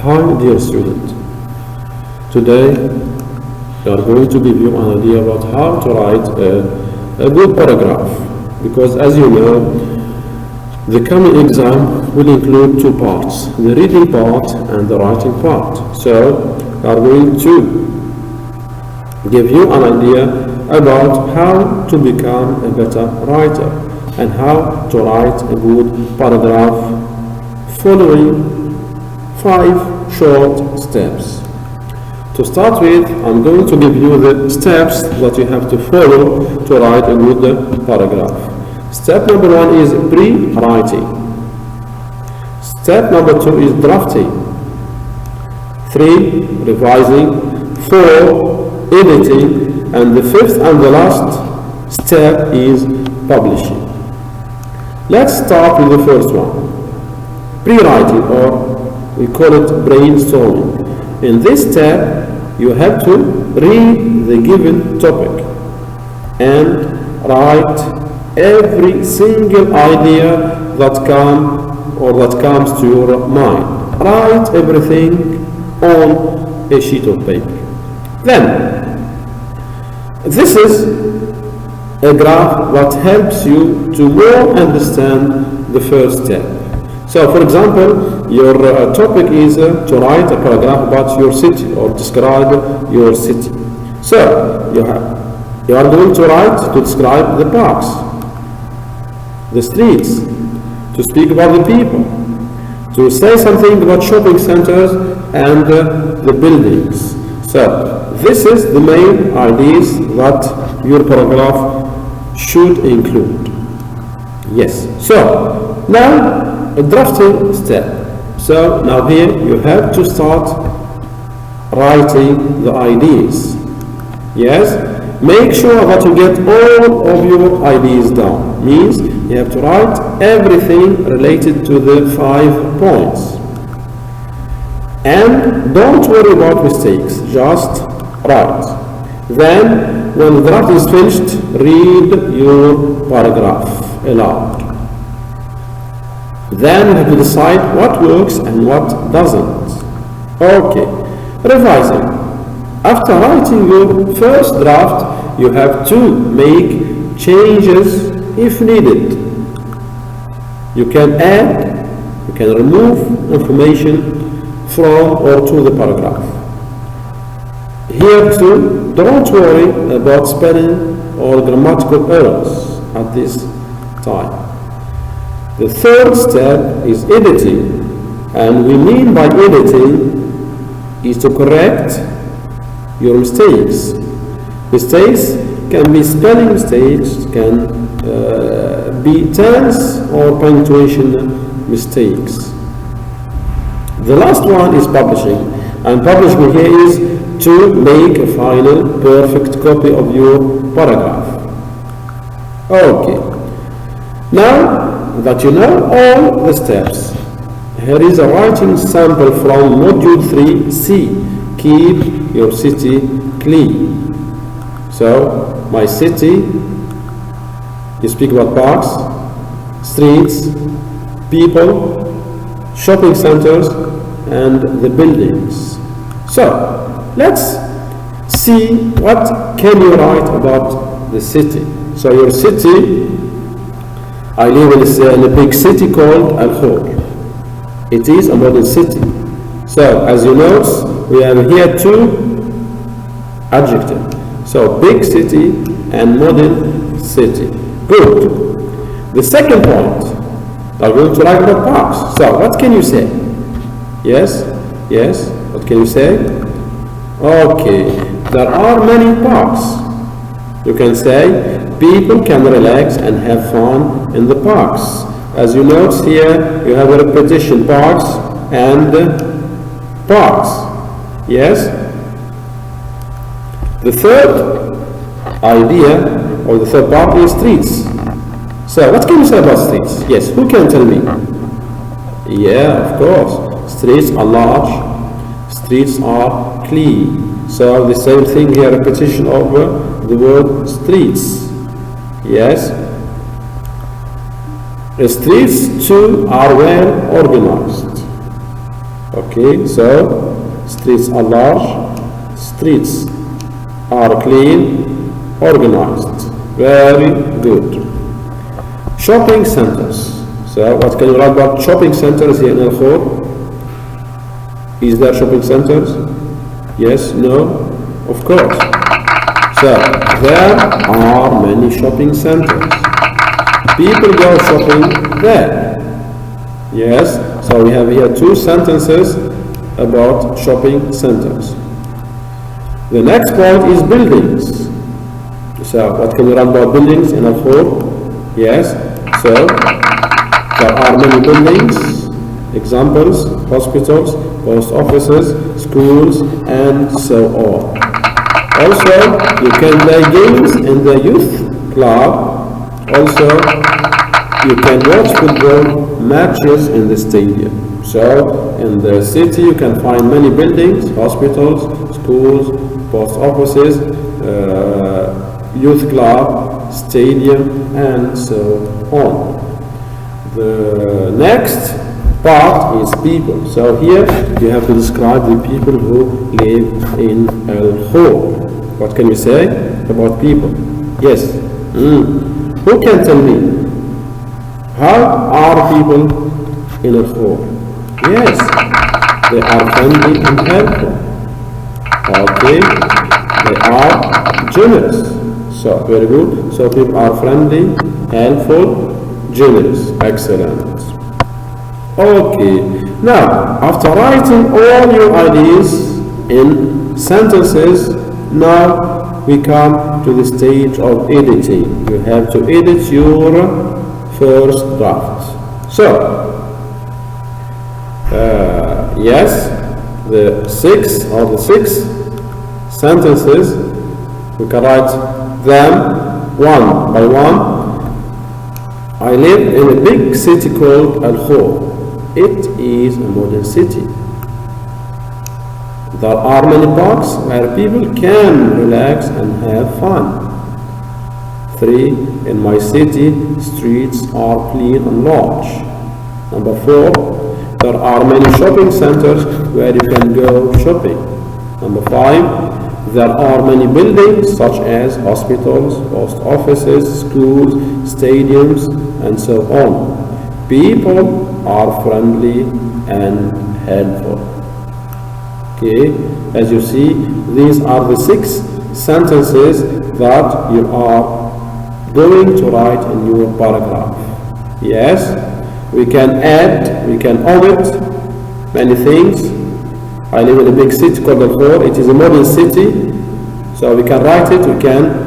Hi dear student, today we are going to give you an idea about how to write a good paragraph, because as you know the coming exam will include two parts, the reading part and the writing part. So we are going to give you an idea about how to become a better writer and how to write a good paragraph following 5 short steps. To start with, I'm going to give you the steps that you have to follow to write a good paragraph. Step number 1 is pre-writing. Step number 2 is drafting. 3, revising. 4, editing. And the 5th and the last step is publishing. Let's start with the first one. Pre-writing, or we call it brainstorming. In this step, you have to read the given topic and write every single idea that comes to your mind. Write everything on a sheet of paper. Then, this is a graph that helps you to more understand the first step. So, for example, your topic is to write a paragraph about your city or describe your city. So, you are going to write to describe the parks, the streets, to speak about the people, to say something about shopping centers and the buildings. So, this is the main ideas that your paragraph should include. Yes. So, now a drafting step. So now here you have to start writing the ideas. Yes, make sure that you get all of your ideas down. Means you have to write everything related to the 5 points. And don't worry about mistakes, just write. Then when the draft is finished, read your paragraph aloud. Then you have to decide what works and what doesn't. Okay, revising. After writing your first draft, you have to make changes if needed. You can add, you can remove information from or to the paragraph. Here too, don't worry about spelling or grammatical errors at this time. The third step is editing, and we mean by editing is to correct your mistakes. Mistakes can be spelling mistakes, can be tense or punctuation mistakes. The last one is publishing, and publishing here is to make a final perfect copy of your paragraph. Okay, now that you know all the steps, here is a writing sample from Module 3C, Keep Your City Clean. So, my city, you speak about parks, streets, people, shopping centers, and the buildings. So, let's see what can you write about the city. So, your city, I live in a big city called Al-Khor. It is a modern city. So, as you notice, we have here 2 adjectives. So, big city and modern city. Good. The second point, I'm going to write about parks. So, what can you say? Yes? Yes? What can you say? Okay. There are many parks. You can say, people can relax and have fun in the parks. As you notice here, you have a repetition, parks and parks. Yes? The third idea, or the third part, is streets. So, what can you say about streets? Yes, who can tell me? Yeah, of course. Streets are large, streets are clean. So, the same thing here, repetition of the word streets. Yes. The streets too are well organized. Okay, so streets are large, streets are clean, organized. Very good. Shopping centers. So what can you write about shopping centers here in Al-Khor? Is there shopping centers? Yes, no, of course. So there are many shopping centers. People go shopping there. Yes, so we have here two sentences about shopping centers. The next point is buildings. So what can we write about buildings in Al-Khor? Yes, so there are many buildings. Examples: hospitals, post offices, schools, and so on. Also, you can play games in the youth club. Also, you can watch football matches in the stadium. So, in the city, you can find many buildings: hospitals, schools, post offices, youth club, stadium, and so on. The next part is people. So here you have to describe the people who live in Al-Khor. What can you say about people? Yes. Who can tell me? How are people in Al-Khor? Yes, they are friendly and helpful. Okay, they are generous. So very good. So people are friendly, helpful, generous. Excellent. Okay, now after writing all your ideas in sentences, now we come to the stage of editing. You have to edit your first draft. So, yes, the six sentences, we can write them one by one. I live in a big city called Al-Khor. It is a modern city. There are many parks where people can relax and have fun. 3. In my city, streets are clean and large. Number 4. There are many shopping centers where you can go shopping. Number 5. There are many buildings such as hospitals, post offices, schools, stadiums, and so on. People are friendly and helpful. Okay, as you see, these are the 6 sentences that you are going to write in your paragraph. Yes, we can add, we can omit many things. I live in a big city called Al-Khor. It is a modern city, so we can write it, we can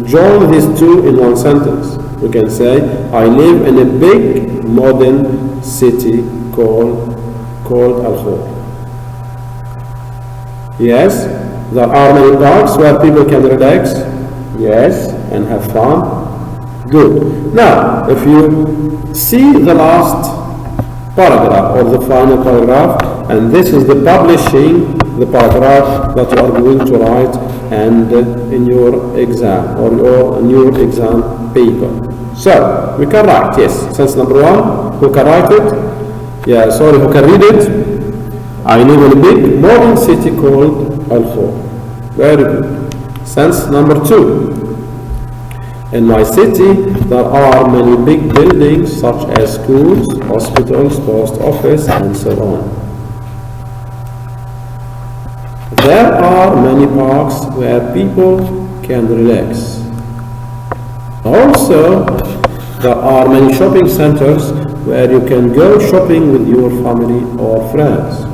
join these two in one sentence. We can say, I live in a big modern city called Al-Khor. Yes, there are many parks where people can relax, yes, and have fun. Good. Now, if you see the last paragraph or the final paragraph, and this is the publishing, the paragraph that you are going to write and in your exam or in your exam paper. So, we can write, yes, sentence number 1, who can write it? Yeah, sorry, who can read it? I live in a big modern city called Al-Khor. Very good. Sentence number 2. In my city, there are many big buildings such as schools, hospitals, post office, and so on. There are many parks where people can relax. Also, there are many shopping centers where you can go shopping with your family or friends.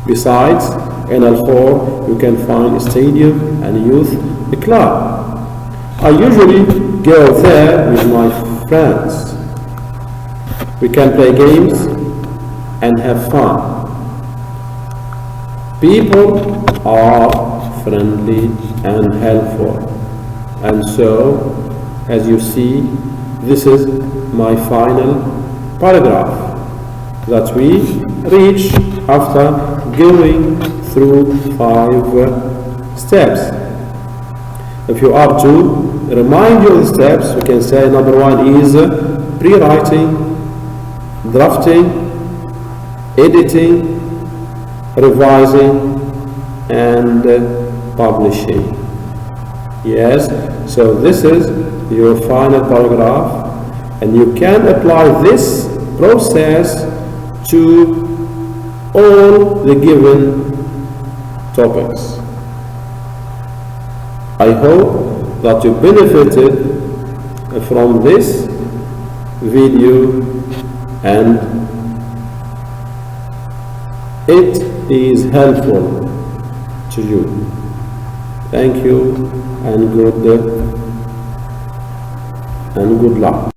Besides, in Al-Khor, you can find a stadium and a youth club. I usually go there with my friends. We can play games and have fun. People are friendly and helpful. And so, as you see, this is my final paragraph that we reach after going through 5 steps. If you are to remind you of the steps, we can say number 1 is pre-writing, drafting, editing, revising, and publishing. Yes, so this is your final paragraph, and you can apply this process to all the given topics. I hope that you benefited from this video and it is helpful to you. Thank you and good luck.